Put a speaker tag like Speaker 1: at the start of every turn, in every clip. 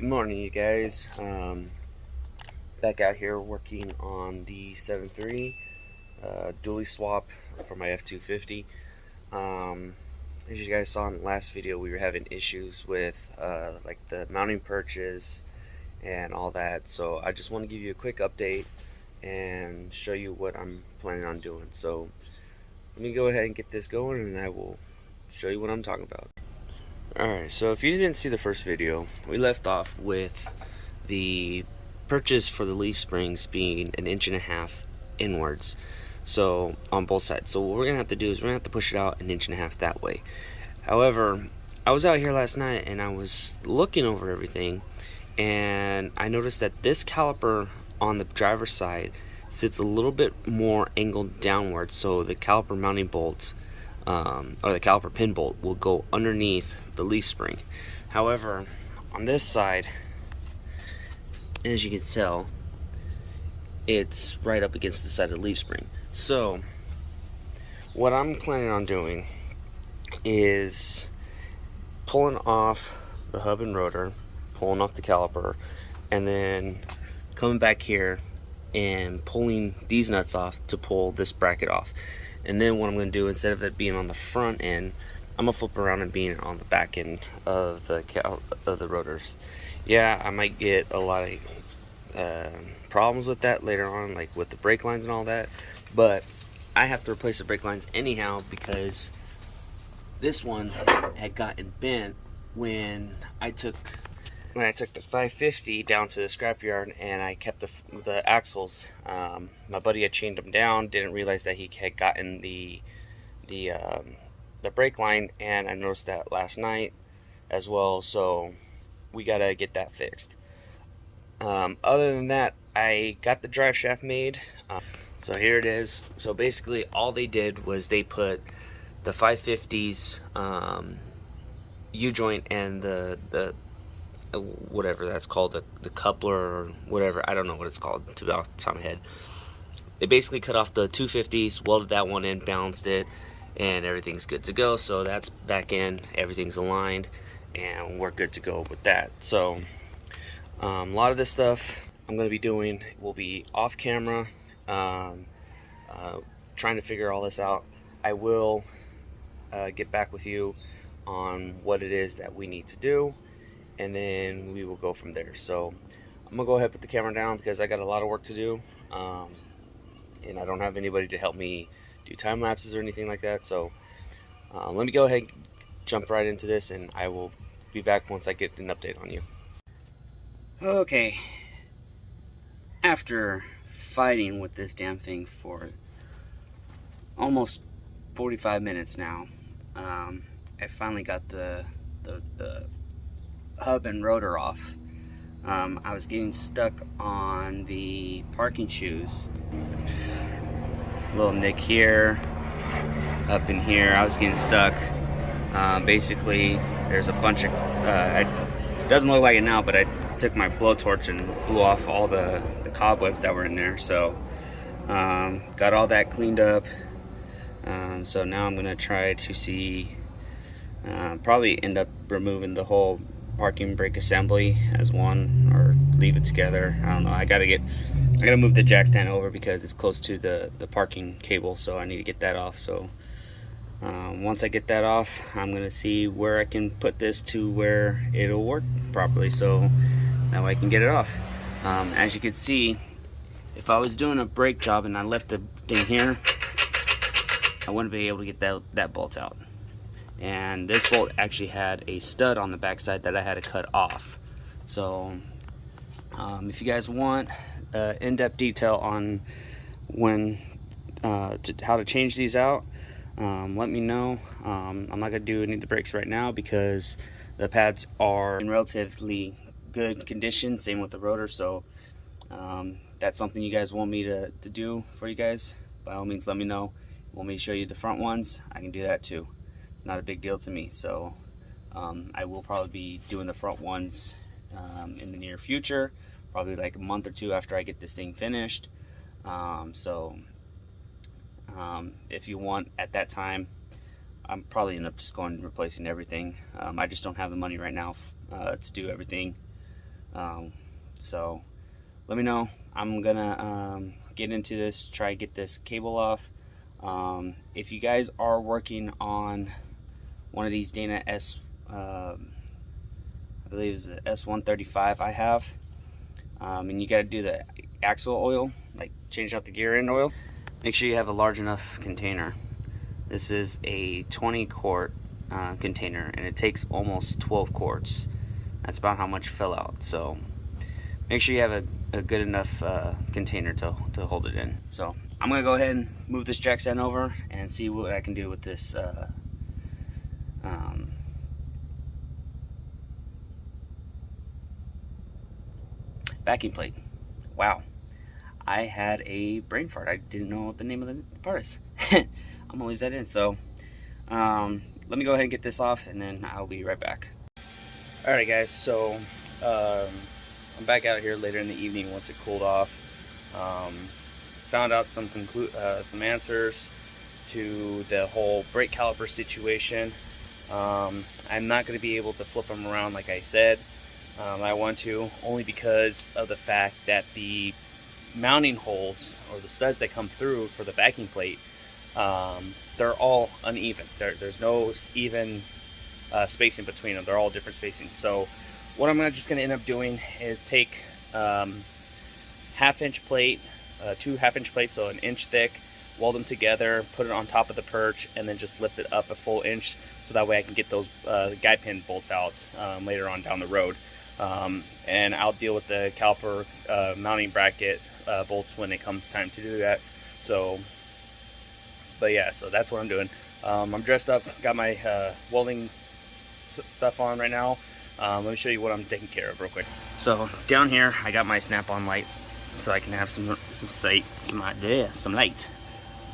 Speaker 1: Good morning, you guys. Back out here working on the 7.3 dually swap for my F250. As you guys saw in the last video, we were having issues with like the mounting perches and all that. So I just want to give you a quick update and show you what I'm planning on doing. So let me go ahead and get this going, and I will show you what I'm talking about. Alright, so if you didn't see the first video, we left off with the perches for the leaf springs being 1.5 inches inwards, so on both sides. So what we're gonna have to do is we're gonna have to push it out 1.5 inches that way. However, I was out here last night and I was looking over everything, and I noticed that this caliper on the driver's side sits a little bit more angled downward, so the caliper mounting bolt or the caliper pin bolt will go underneath the leaf spring. However, on this side, as you can tell, it's right up against the side of the leaf spring. So what I'm planning on doing is pulling off the hub and rotor, pulling off the caliper, and then coming back here and pulling these nuts off to pull this bracket off. And then what I'm going to do, instead of it being on the front end, I'm going to flip around and being on the back end of the rotors. Yeah, I might get a lot of problems with that later on, like with the brake lines and all that, but I have to replace the brake lines anyhow because this one had gotten bent when I took the 550 down to the scrapyard, and I kept the axles. My buddy had chained them down, didn't realize that he had gotten the brake line, and I noticed that last night as well, so we gotta get that fixed. Other than that, I got the drive shaft made. So here it is. So basically all they did was they put the 550's U-joint and the whatever that's called, the coupler or whatever, I don't know what it's called to be off the top of my head. They basically cut off the 250s, welded that one in, balanced it, and everything's good to go. So that's back in, everything's aligned, and we're good to go with that. So a lot of this stuff I'm going to be doing will be off camera, trying to figure all this out. I will get back with you on what it is that we need to do, and then we will go from there. So I'm gonna go ahead and put the camera down because I got a lot of work to do, and I don't have anybody to help me do time lapses or anything like that. So let me go ahead and jump right into this, and I will be back once I get an update on you. Okay, after fighting with this damn thing for almost 45 minutes now, I finally got the hub and rotor off. I was getting stuck on the parking shoes. Little nick here, up in here, I was getting stuck. Basically, there's a bunch of, it doesn't look like it now, but I took my blowtorch and blew off all the cobwebs that were in there. So got all that cleaned up. So now I'm gonna try to see, probably end up removing the whole parking brake assembly as one, or leave it together. I don't know. I gotta move the jack stand over because it's close to the parking cable, so I need to get that off. So once I get that off, I'm gonna see where I can put this to where it'll work properly, so that way I can get it off. As you can see, if I was doing a brake job and I left the thing here, I wouldn't be able to get that bolt out. And this bolt actually had a stud on the backside that I had to cut off. So if you guys want in-depth detail on how to change these out, let me know. I'm not gonna do any of the brakes right now because the pads are in relatively good condition, same with the rotor. So that's something you guys want me to do for you guys, by all means let me know. Want me to show you the front ones, I can do that too. It's not a big deal to me. So I will probably be doing the front ones in the near future, probably like a month or two after I get this thing finished. If you want, at that time, I'm probably end up just going and replacing everything. I just don't have the money right now to do everything. So let me know. I'm gonna get into this, try to get this cable off. If you guys are working on one of these Dana I believe it's the S135 I have, and you got to do the axle oil, like change out the gear end oil, make sure you have a large enough container. This is a 20 quart container, and it takes almost 12 quarts. That's about how much fell out. So make sure you have a good enough container to hold it in. So I'm gonna go ahead and move this jack stand over and see what I can do with this backing plate. Wow, I had a brain fart. I didn't know what the name of the part is. I'm gonna leave that in. So let me go ahead and get this off, and then I'll be right back. Alright guys, so I'm back out here later in the evening once it cooled off. Found out some answers to the whole brake caliper situation. I'm not going to be able to flip them around like I said. I want to, only because of the fact that the mounting holes, or the studs that come through for the backing plate, they're all uneven. There's no even spacing between them. They're all different spacing. So what I'm just going to end up doing is take half-inch plate, two half-inch plates, so an inch thick, weld them together, put it on top of the perch, and then just lift it up a full inch, so that way I can get those guide pin bolts out later on down the road. And I'll deal with the caliper mounting bracket bolts when it comes time to do that. So, but yeah, so that's what I'm doing. I'm dressed up, got my welding stuff on right now. Let me show you what I'm taking care of real quick. So down here I got my snap-on light, so I can have some light.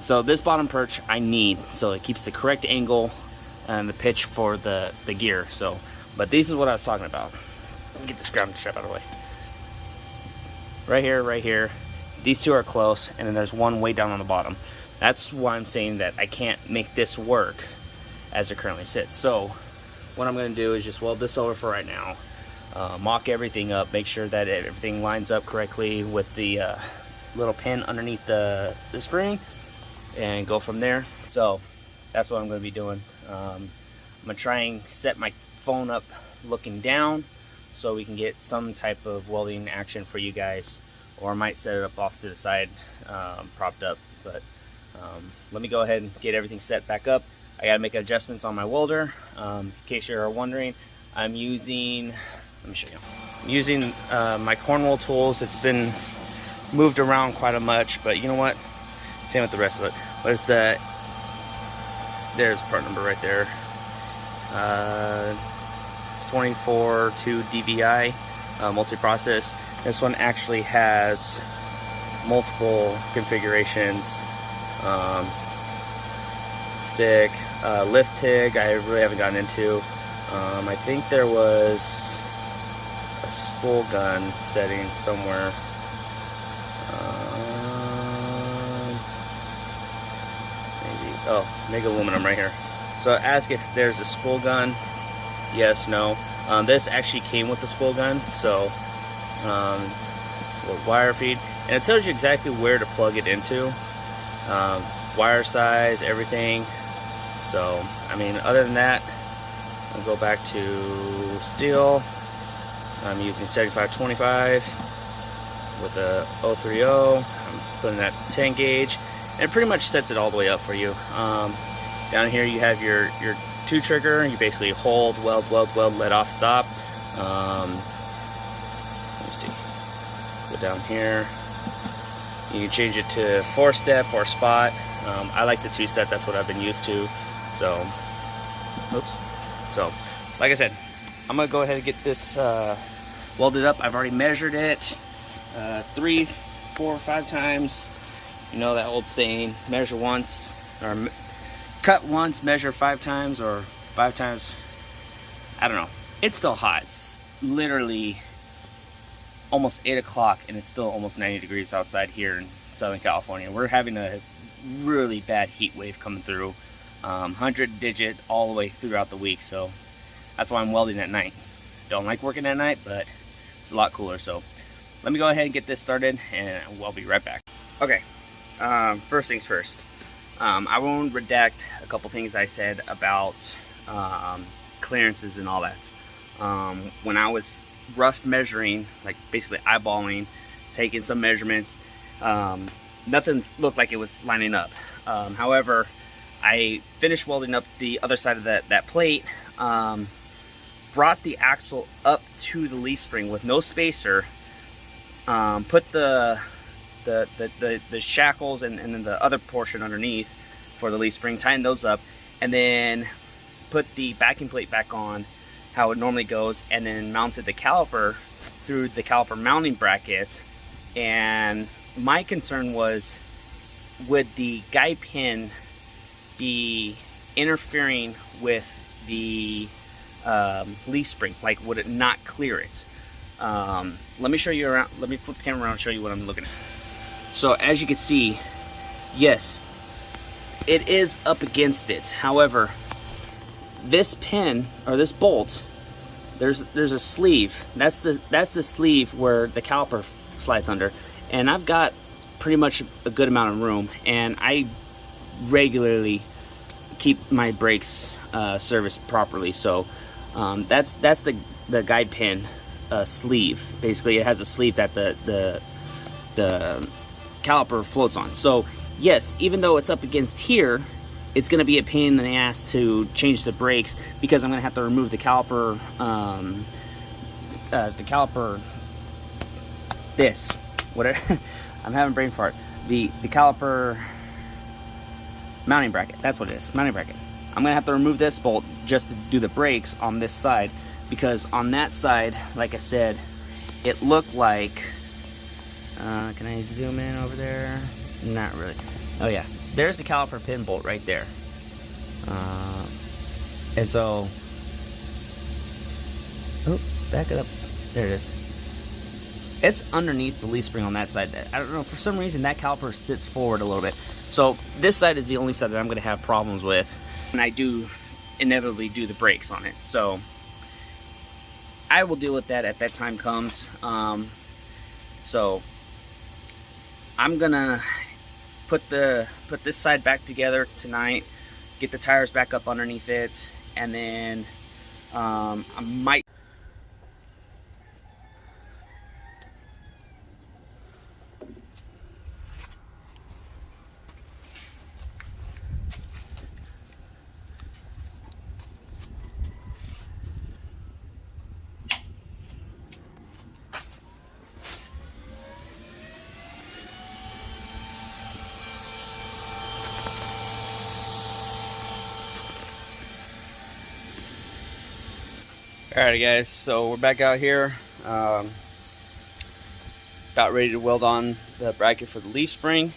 Speaker 1: So this bottom perch I need, so it keeps the correct angle and the pitch for the gear. So, but this is what I was talking about. Let me get this ground strap out of the way. Right here, these two are close, and then there's one way down on the bottom. That's why I'm saying that I can't make this work as it currently sits. So what I'm going to do is just weld this over for right now, mock everything up, make sure that everything lines up correctly with the little pin underneath the spring, and go from there. So that's what I'm going to be doing. I'm going to try and set my phone up looking down, so we can get some type of welding action for you guys, or I might set it up off to the side, propped up. But let me go ahead and get everything set back up. I gotta make adjustments on my welder. In case you're wondering, I'm using, let me show you. I'm using my Cornwall tools. It's been moved around quite a much, but you know what? Same with the rest of it. But it's the, there's part number right there. 24-2 DVI multi-process. This one actually has multiple configurations. Stick, lift TIG, I really haven't gotten into. I think there was a spool gun setting somewhere. Maybe, oh, MIG aluminum right here. So ask if there's a spool gun. Yes, no. This actually came with the spool gun, so with wire feed, and it tells you exactly where to plug it into, wire size, everything. So I mean, other than that, I'll go back to steel. I'm using 7525 with a 030. I'm putting that 10 gauge, and it pretty much sets it all the way up for you. Down here you have your two trigger. You basically hold, weld, let off, stop. Let me see. Go down here. You can change it to 4-step or spot. I like the 2-step. That's what I've been used to. So, oops. So, like I said, I'm gonna go ahead and get this welded up. I've already measured it 3, 4, 5 times. You know that old saying: measure once, or cut once, measure 5 times, or 5 times. I don't know. It's still hot. It's literally almost 8 o'clock, and it's still almost 90 degrees outside here in Southern California. We're having a really bad heat wave coming through, 100 digit all the way throughout the week. So that's why I'm welding at night. Don't like working at night, but
Speaker 2: it's a lot cooler. So let me go ahead and get this started, and I'll be right back. Okay, first things first. I won't redact a couple things I said about clearances and all that. When I was rough measuring, like basically eyeballing, taking some measurements, nothing looked like it was lining up. However, I finished welding up the other side of that plate, brought the axle up to the leaf spring with no spacer, put the shackles and then the other portion underneath for the leaf spring, tightened those up, and then put the backing plate back on how it normally goes, and then mounted the caliper through the caliper mounting bracket. And my concern was, would the guide pin be interfering with the leaf spring? Like, would it not clear it? Let me show you around. Let me flip the camera around and show you what I'm looking at. So as you can see, yes, it is up against it. However, this pin, or this bolt, there's a sleeve. That's the sleeve where the caliper slides under, and I've got pretty much a good amount of room, and I regularly keep my brakes serviced properly. So that's the guide pin sleeve. Basically, it has a sleeve that the caliper floats on. So yes, even though it's up against here, it's going to be a pain in the ass to change the brakes, because I'm going to have to remove the caliper, this, whatever, I'm having brain fart, the caliper mounting bracket, that's what it is, mounting bracket. I'm going to have to remove this bolt just to do the brakes on this side, because on that side, like I said, it looked like, can I zoom in over there? Not really. Oh yeah, there's the caliper pin bolt right there. And so, oh, back it up. There it is. It's underneath the leaf spring on that side. I don't know, for some reason that caliper sits forward a little bit. So this side is the only side that I'm going to have problems with, and I do inevitably do the brakes on it. So I will deal with that at that time comes. So I'm gonna put this side back together tonight, get the tires back up underneath it, and then I might. Alright guys, so we're back out here, about ready to weld on the bracket for the leaf spring.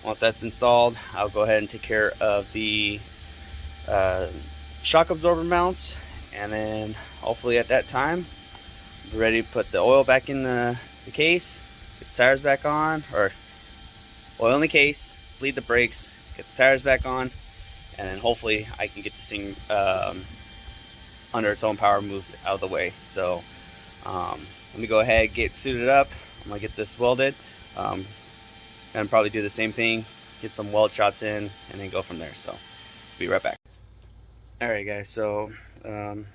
Speaker 2: Once that's installed, I'll go ahead and take care of the shock absorber mounts, and then hopefully at that time be ready to put the oil back in the case, get the tires back on, or oil in the case, bleed the brakes, get the tires back on, and then hopefully I can get this thing under its own power moved out of the way. So let me go ahead, get suited up. I'm gonna get this welded, and probably do the same thing, get some weld shots in, and then go from there. So be right back. Alright guys, so I'm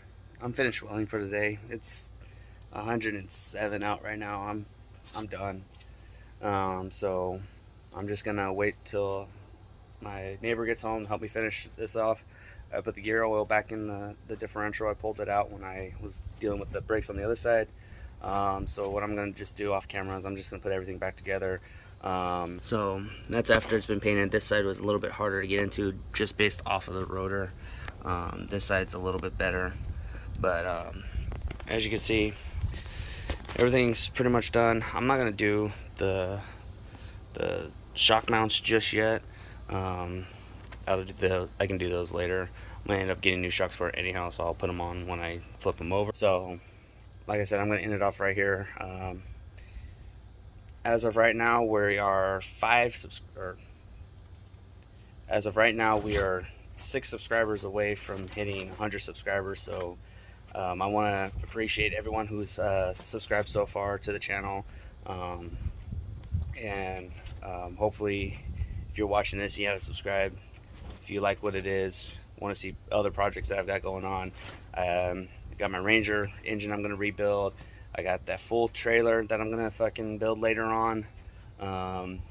Speaker 2: finished welding for today. It's 107 out right now. I'm done. So I'm just gonna wait till my neighbor gets home to help me finish this off. I put the gear oil back in the differential. I pulled it out when I was dealing with the brakes on the other side. So what I'm going to just do off camera is I'm just going to put everything back together. So that's after it's been painted. This side was a little bit harder to get into just based off of the rotor. This side's a little bit better. But as you can see, everything's pretty much done. I'm not going to do the shock mounts just yet. I can do those later. I'm gonna end up getting new shocks for it anyhow, so I'll put them on when I flip them over. So like I said, I'm gonna end it off right here. As of right now, we are 6 subscribers away from hitting 100 subscribers. So I want to appreciate everyone who's subscribed so far to the channel, and hopefully if you're watching this and you haven't subscribed, if you like what it is, want to see other projects that I've got going on, I got my Ranger engine I'm going to rebuild. I got that full trailer that I'm going to fucking build later on.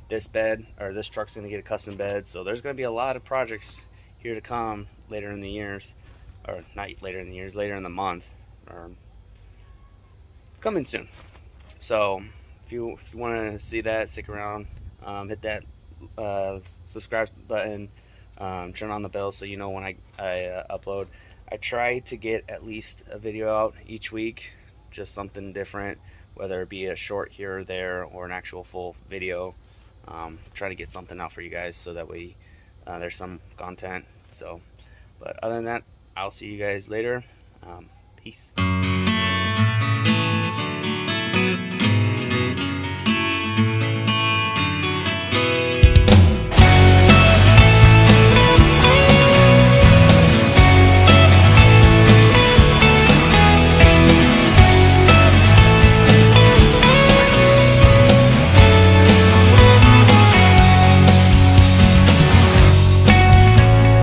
Speaker 2: This truck's going to get a custom bed. So there's going to be a lot of projects here to come later in the years, or not later in the years, later in the month, or coming soon. So if you want to see that, stick around, hit that subscribe button, turn on the bell so you know when I upload. I try to get at least a video out each week, just something different, whether it be a short here or there or an actual full video. Try to get something out for you guys so that way there's some content. So, but other than that, I'll see you guys later. Peace.